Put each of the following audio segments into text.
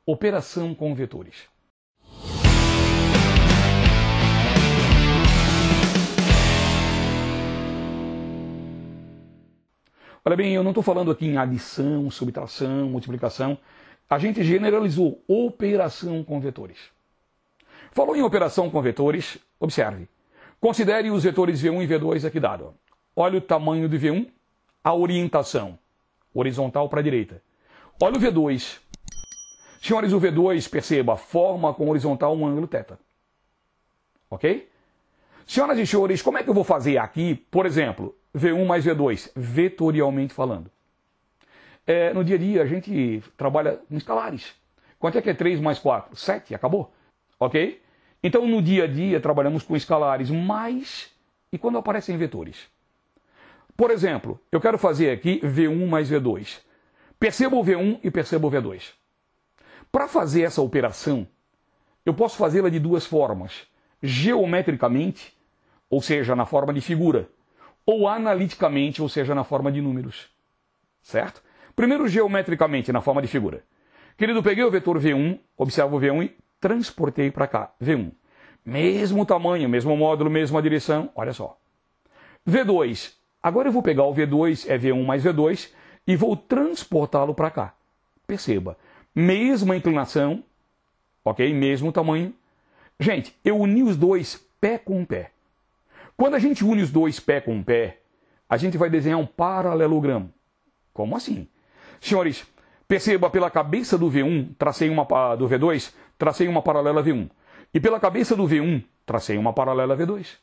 Operação com vetores. Olha bem, eu não estou falando aqui em adição, subtração, multiplicação. A gente generalizou operação com vetores. Falou em operação com vetores, observe. Considere os vetores V1 e V2 aqui dado. Olha o tamanho do V1, a orientação, horizontal para a direita. Olha o V2. Senhores, o V2, perceba, forma com horizontal um ângulo θ. Ok? Senhoras e senhores, como é que eu vou fazer aqui, por exemplo, V1 mais V2, vetorialmente falando? No dia a dia a gente trabalha com escalares. Quanto é que é 3 mais 4? 7, acabou. Ok? Então no dia a dia trabalhamos com escalares, mas e quando aparecem vetores? Por exemplo, eu quero fazer aqui V1 mais V2. Perceba o V1 e perceba o V2. Para fazer essa operação, eu posso fazê-la de duas formas. Geometricamente, ou seja, na forma de figura, ou analiticamente, ou seja, na forma de números. Certo? Primeiro, geometricamente, na forma de figura. Querido, peguei o vetor V1, observa o V1 e transportei para cá, V1. Mesmo tamanho, mesmo módulo, mesma direção, olha só. V2, agora eu vou pegar o V2, é V1 mais V2, e vou transportá-lo para cá. Perceba, mesma inclinação, ok? Mesmo tamanho. Gente, eu uni os dois pé com pé. Quando a gente une os dois pé com pé, a gente vai desenhar um paralelogramo. Como assim? Senhores, perceba, pela cabeça do V1, do V2, tracei uma paralela V1. E pela cabeça do V1, tracei uma paralela V2.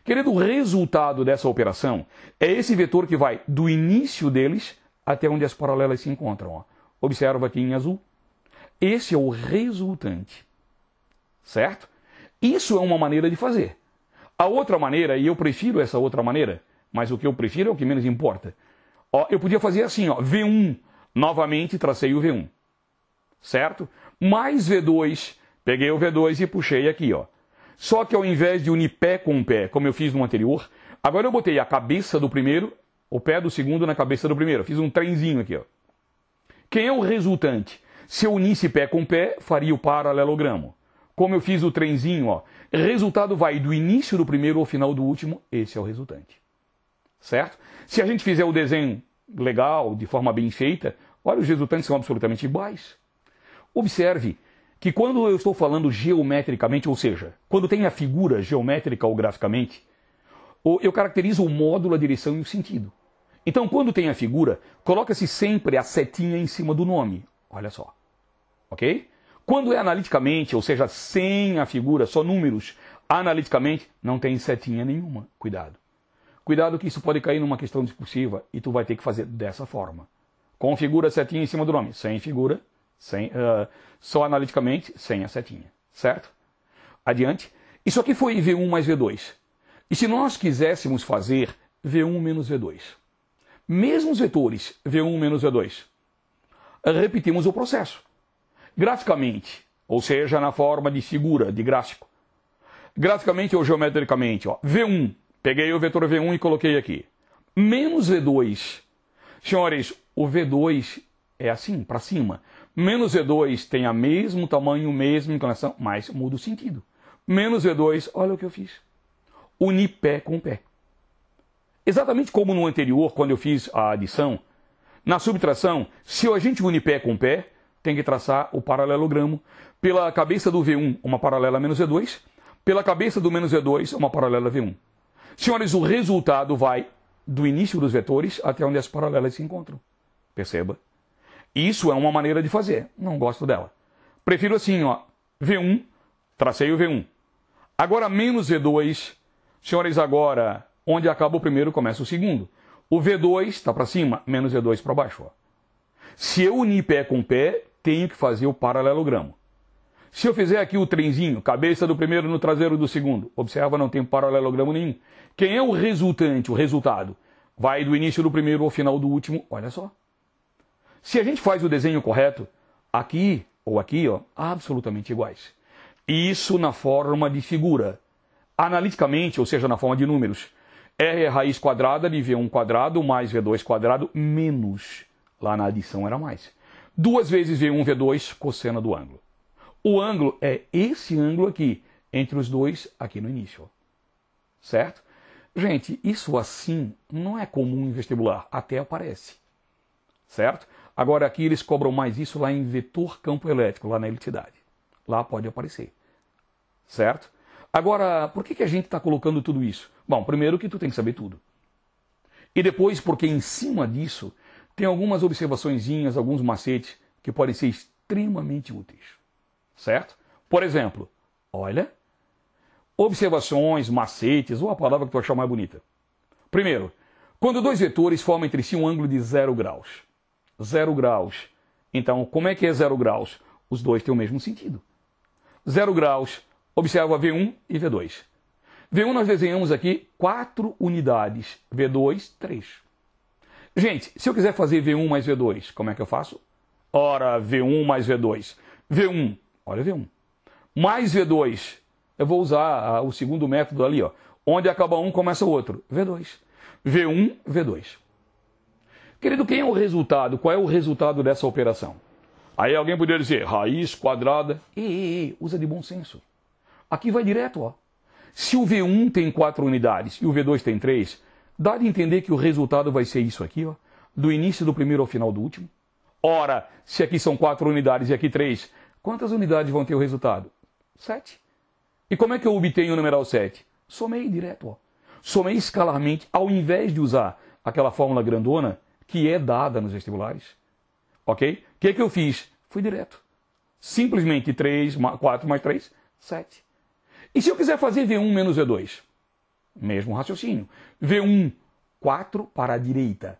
Querido, o resultado dessa operação é esse vetor que vai do início deles até onde as paralelas se encontram. Ó. Observa aqui em azul. Esse é o resultante. Certo? Isso é uma maneira de fazer. A outra maneira, e eu prefiro essa outra maneira, mas o que eu prefiro é o que menos importa. Ó, eu podia fazer assim, ó, V1, novamente tracei o V1. Certo? Mais V2, peguei o V2 e puxei aqui, ó. Só que ao invés de unir pé com pé, como eu fiz no anterior, agora eu botei a cabeça do primeiro, o pé do segundo na cabeça do primeiro. Fiz um trenzinho aqui, ó. Quem é o resultante? Se eu unisse pé com pé, faria o paralelogramo. Como eu fiz o trenzinho, ó. Resultado vai do início do primeiro ao final do último, esse é o resultante. Certo? Se a gente fizer o desenho legal, de forma bem feita, olha, os resultantes são absolutamente iguais. Observe que quando eu estou falando geometricamente, ou seja, quando tem a figura geométrica ou graficamente, eu caracterizo o módulo, a direção e o sentido. Então, quando tem a figura, coloca-se sempre a setinha em cima do nome. Olha só. Ok? Quando é analiticamente, ou seja, sem a figura, só números, analiticamente, não tem setinha nenhuma. Cuidado. Cuidado que isso pode cair numa questão discursiva e tu vai ter que fazer dessa forma. Com figura, setinha em cima do nome. Sem figura, só analiticamente, sem a setinha. Certo? Adiante. Isso aqui foi V1 mais V2. E se nós quiséssemos fazer V1 menos V2? Mesmos vetores, V1 menos V2. Repetimos o processo. Graficamente, ou seja, na forma de figura, de gráfico. Graficamente ou geometricamente, ó, V1, peguei o vetor V1 e coloquei aqui. Menos V2. Senhores, o V2 é assim, para cima. Menos V2 tem a mesmo tamanho, mesma inclinação, mas muda o sentido. Menos V2, olha o que eu fiz. Uni pé com pé. Exatamente como no anterior, quando eu fiz a adição, na subtração, se a gente unir pé com pé, tem que traçar o paralelogramo. Pela cabeça do V1, uma paralela menos V2. Pela cabeça do menos V2, uma paralela V1. Senhores, o resultado vai do início dos vetores até onde as paralelas se encontram. Perceba? Isso é uma maneira de fazer. Não gosto dela. Prefiro assim, ó. V1, tracei o V1. Agora menos V2. Senhores, agora, onde acaba o primeiro, começa o segundo. O V2 está para cima, menos V2 para baixo. Ó. Se eu unir pé com pé, tenho que fazer o paralelogramo. Se eu fizer aqui o trenzinho, cabeça do primeiro no traseiro do segundo, observa, não tem paralelogramo nenhum. Quem é o resultante, o resultado? Vai do início do primeiro ao final do último, olha só. Se a gente faz o desenho correto, aqui ou aqui, ó, absolutamente iguais. Isso na forma de figura. Analiticamente, ou seja, na forma de números. R é raiz quadrada de V1 quadrado mais V2 quadrado menos. Lá na adição era mais. 2 vezes V1, V2, cosseno do ângulo. O ângulo é esse ângulo aqui, entre os dois aqui no início. Ó. Certo? Gente, isso assim não é comum em vestibular, até aparece. Certo? Agora aqui eles cobram mais isso lá em vetor campo elétrico, lá na eletricidade. Lá pode aparecer. Certo? Agora, por que a gente está colocando tudo isso? Bom, primeiro que tu tem que saber tudo. E depois porque em cima disso tem algumas observaçõezinhas, alguns macetes que podem ser extremamente úteis. Certo? Por exemplo, olha, observações, macetes, ou a palavra que tu achar mais bonita. Primeiro, quando dois vetores formam entre si um ângulo de 0 graus. 0 graus. Então, como é que é 0 graus? Os dois têm o mesmo sentido. 0 graus, observa V1 e V2. V1 nós desenhamos aqui 4 unidades, V2, 3. Gente, se eu quiser fazer V1 mais V2, como é que eu faço? Ora, V1 mais V2. V1, olha V1. Mais V2, eu vou usar o segundo método ali, ó. Onde acaba um, começa o outro. V2. V1, V2. Querido, quem é o resultado? Qual é o resultado dessa operação? Aí alguém poderia dizer, raiz quadrada. Usa de bom senso. Aqui vai direto, ó. Se o V1 tem 4 unidades e o V2 tem 3, dá de entender que o resultado vai ser isso aqui, ó. Do início do primeiro ao final do último. Ora, se aqui são 4 unidades e aqui 3, quantas unidades vão ter o resultado? 7. E como é que eu obtenho o numeral 7? Somei direto, ó. Somei escalarmente, ao invés de usar aquela fórmula grandona que é dada nos vestibulares. Ok? O que eu fiz? Fui direto. Simplesmente 4 mais 3, 7. E se eu quiser fazer V1 menos V2? Mesmo raciocínio. V1, 4 para a direita.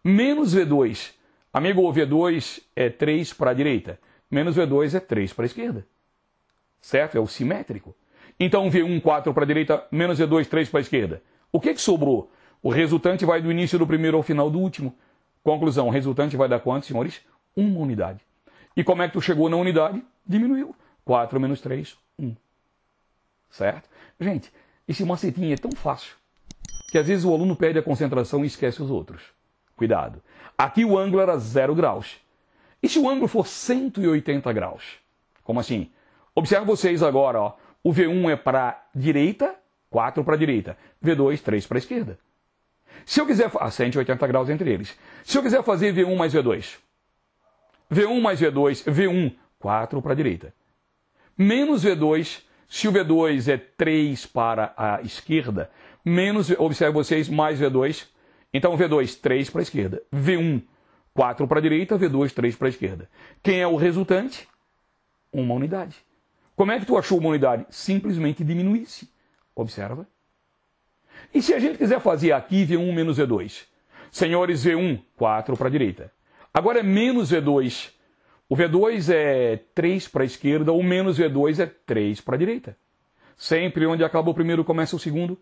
Menos V2. Amigo, o V2 é 3 para a direita. Menos V2 é 3 para a esquerda. Certo? É o simétrico. Então V1, 4 para a direita, menos V2, 3 para a esquerda. O que sobrou? O resultante vai do início do primeiro ao final do último. Conclusão, o resultante vai dar quanto, senhores? 1 unidade. E como é que tu chegou na unidade? Diminuiu. 4 menos 3, 1. Certo? Gente, esse macetinho é tão fácil que às vezes o aluno perde a concentração e esquece os outros. Cuidado. Aqui o ângulo era 0 graus. E se o ângulo for 180 graus? Como assim? Observe vocês agora, ó. O V1 é para a direita, 4 para a direita. V2, 3 para a esquerda. Se eu quiser... 180 graus entre eles. Se eu quiser fazer V1 mais V2. V1 mais V2, V1, 4 para a direita. Menos V2, se o V2 é 3 para a esquerda, menos, observe vocês, mais V2. Então V2, 3 para a esquerda. V1, 4 para a direita, V2, 3 para a esquerda. Quem é o resultante? Uma unidade. Como é que tu achou uma unidade? Simplesmente diminuísse. Observa. E se a gente quiser fazer aqui V1 menos V2? Senhores, V1, 4 para a direita. Agora é menos V2. O V2 é 3 para a esquerda, o menos V2 é 3 para a direita. Sempre onde acaba o primeiro começa o segundo.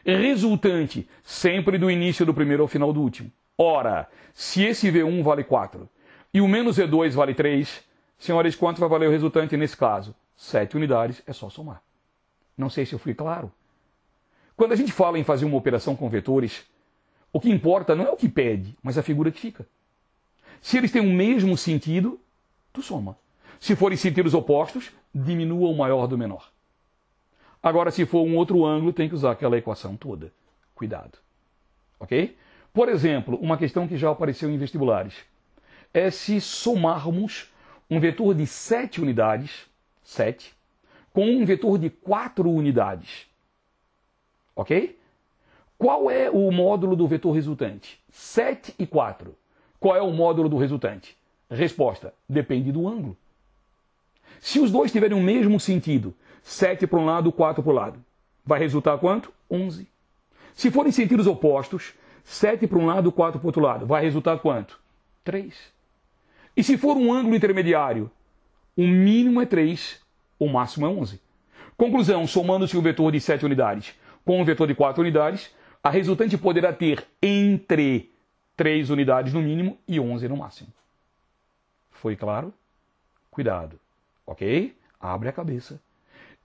Resultante, sempre do início do primeiro ao final do último. Ora, se esse V1 vale 4 e o menos V2 vale 3, senhores, quanto vai valer o resultante nesse caso? 7 unidades, é só somar. Não sei se eu fui claro. Quando a gente fala em fazer uma operação com vetores, o que importa não é o que pede, mas a figura que fica. Se eles têm o mesmo sentido, tu soma. Se forem sentidos opostos, diminua o maior do menor. Agora, se for um outro ângulo, tem que usar aquela equação toda. Cuidado. Ok? Por exemplo, uma questão que já apareceu em vestibulares é se somarmos um vetor de 7 unidades, 7, com um vetor de 4 unidades. Ok? Qual é o módulo do vetor resultante? 7 e 4. Qual é o módulo do resultante? Resposta, depende do ângulo. Se os dois tiverem o mesmo sentido, 7 para um lado, 4 para o lado, vai resultar quanto? 11. Se forem sentidos opostos, 7 para um lado, 4 para o outro lado, vai resultar quanto? 3. E se for um ângulo intermediário, o mínimo é 3, o máximo é 11. Conclusão, somando-se o vetor de 7 unidades com o vetor de 4 unidades, a resultante poderá ter entre 3 unidades no mínimo e 11 no máximo. Foi claro? Cuidado. Ok? Abre a cabeça.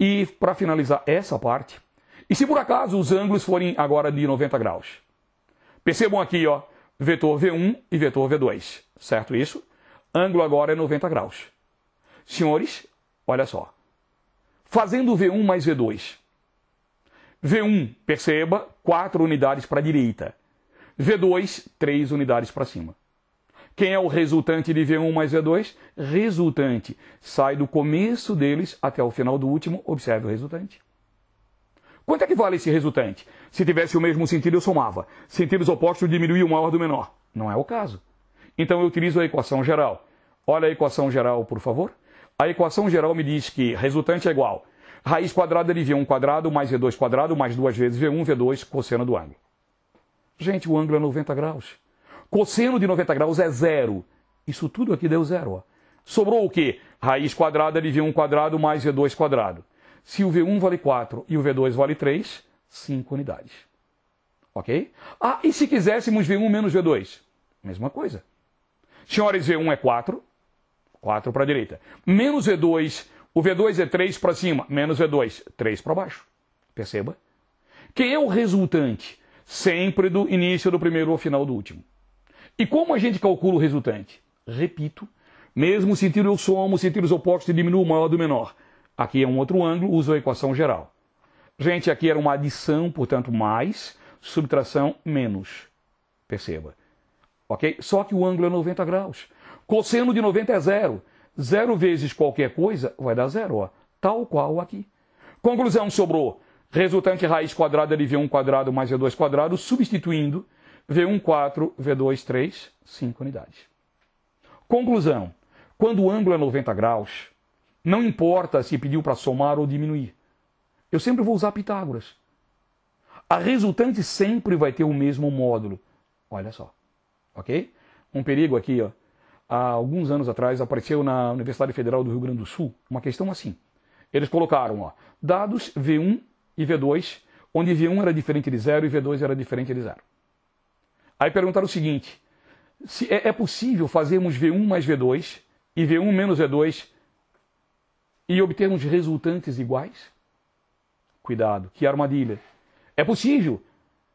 E para finalizar essa parte, e se por acaso os ângulos forem agora de 90 graus? Percebam aqui, ó, vetor V1 e vetor V2. Certo isso? ângulo agora é 90 graus. Senhores, olha só. Fazendo V1 mais V2. V1, perceba, 4 unidades para a direita. V2, 3 unidades para cima. Quem é o resultante de V1 mais V2? Resultante. Sai do começo deles até o final do último, observe o resultante. Quanto é que vale esse resultante? Se tivesse o mesmo sentido, eu somava. Sentidos opostos diminuía o maior do menor. Não é o caso. Então eu utilizo a equação geral. Olha a equação geral, por favor. A equação geral me diz que resultante é igual raiz quadrada de V1 quadrado mais V2 quadrado mais 2 vezes V1, V2, cosseno do ângulo. Gente, o ângulo é 90 graus. Cosseno de 90 graus é zero. Isso tudo aqui deu zero. Ó. Sobrou o quê? Raiz quadrada de V1 quadrado mais V2 quadrado. Se o V1 vale 4 e o V2 vale 3, 5 unidades. Ok? Ah, e se quiséssemos V1 menos V2? Mesma coisa. Senhores, V1 é 4. 4 para a direita. Menos V2, o V2 é 3 para cima. Menos V2, 3 para baixo. Perceba? Quem é o resultante? Sempre do início do primeiro ao final do último. E como a gente calcula o resultante? Repito, mesmo sentido eu somo, sentidos opostos e diminuo o maior do menor. Aqui é um outro ângulo, uso a equação geral. Gente, aqui era uma adição, portanto, mais, subtração, menos. Perceba. Ok? Só que o ângulo é 90 graus. Cosseno de 90 é zero. Zero vezes qualquer coisa vai dar zero, ó. Tal qual aqui. Conclusão, sobrou resultante raiz quadrada de V1 quadrado mais V2 quadrado, substituindo V1 4, V2 3, 5 unidades. Conclusão, quando o ângulo é 90 graus, não importa se pediu para somar ou diminuir. Eu sempre vou usar Pitágoras. A resultante sempre vai ter o mesmo módulo. Olha só. Ok? Um perigo aqui, ó. Há alguns anos atrás apareceu na Universidade Federal do Rio Grande do Sul uma questão assim. Eles colocaram, ó, dados V1 e V2, onde V1 era diferente de zero e V2 era diferente de zero. Aí perguntaram o seguinte, se é possível fazermos V1 mais V2 e V1 menos V2 e obtermos resultantes iguais? Cuidado, que armadilha. É possível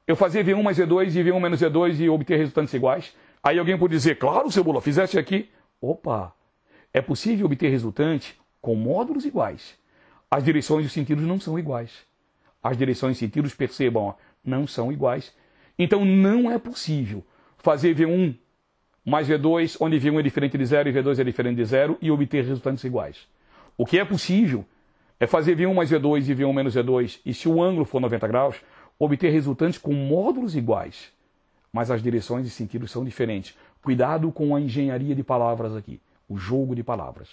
eu fazer V1 mais V2 e V1 menos V2 e obter resultantes iguais? Aí alguém pode dizer, claro, Cebola, fizeste aqui. Opa, é possível obter resultante com módulos iguais. As direções e os sentidos não são iguais. As direções e sentidos, percebam, ó, não são iguais. Então não é possível fazer V1 mais V2, onde V1 é diferente de zero e V2 é diferente de zero, e obter resultantes iguais. O que é possível é fazer V1 mais V2 e V1 menos V2, e se o ângulo for 90 graus, obter resultantes com módulos iguais. Mas as direções e sentidos são diferentes. Cuidado com a engenharia de palavras aqui, o jogo de palavras.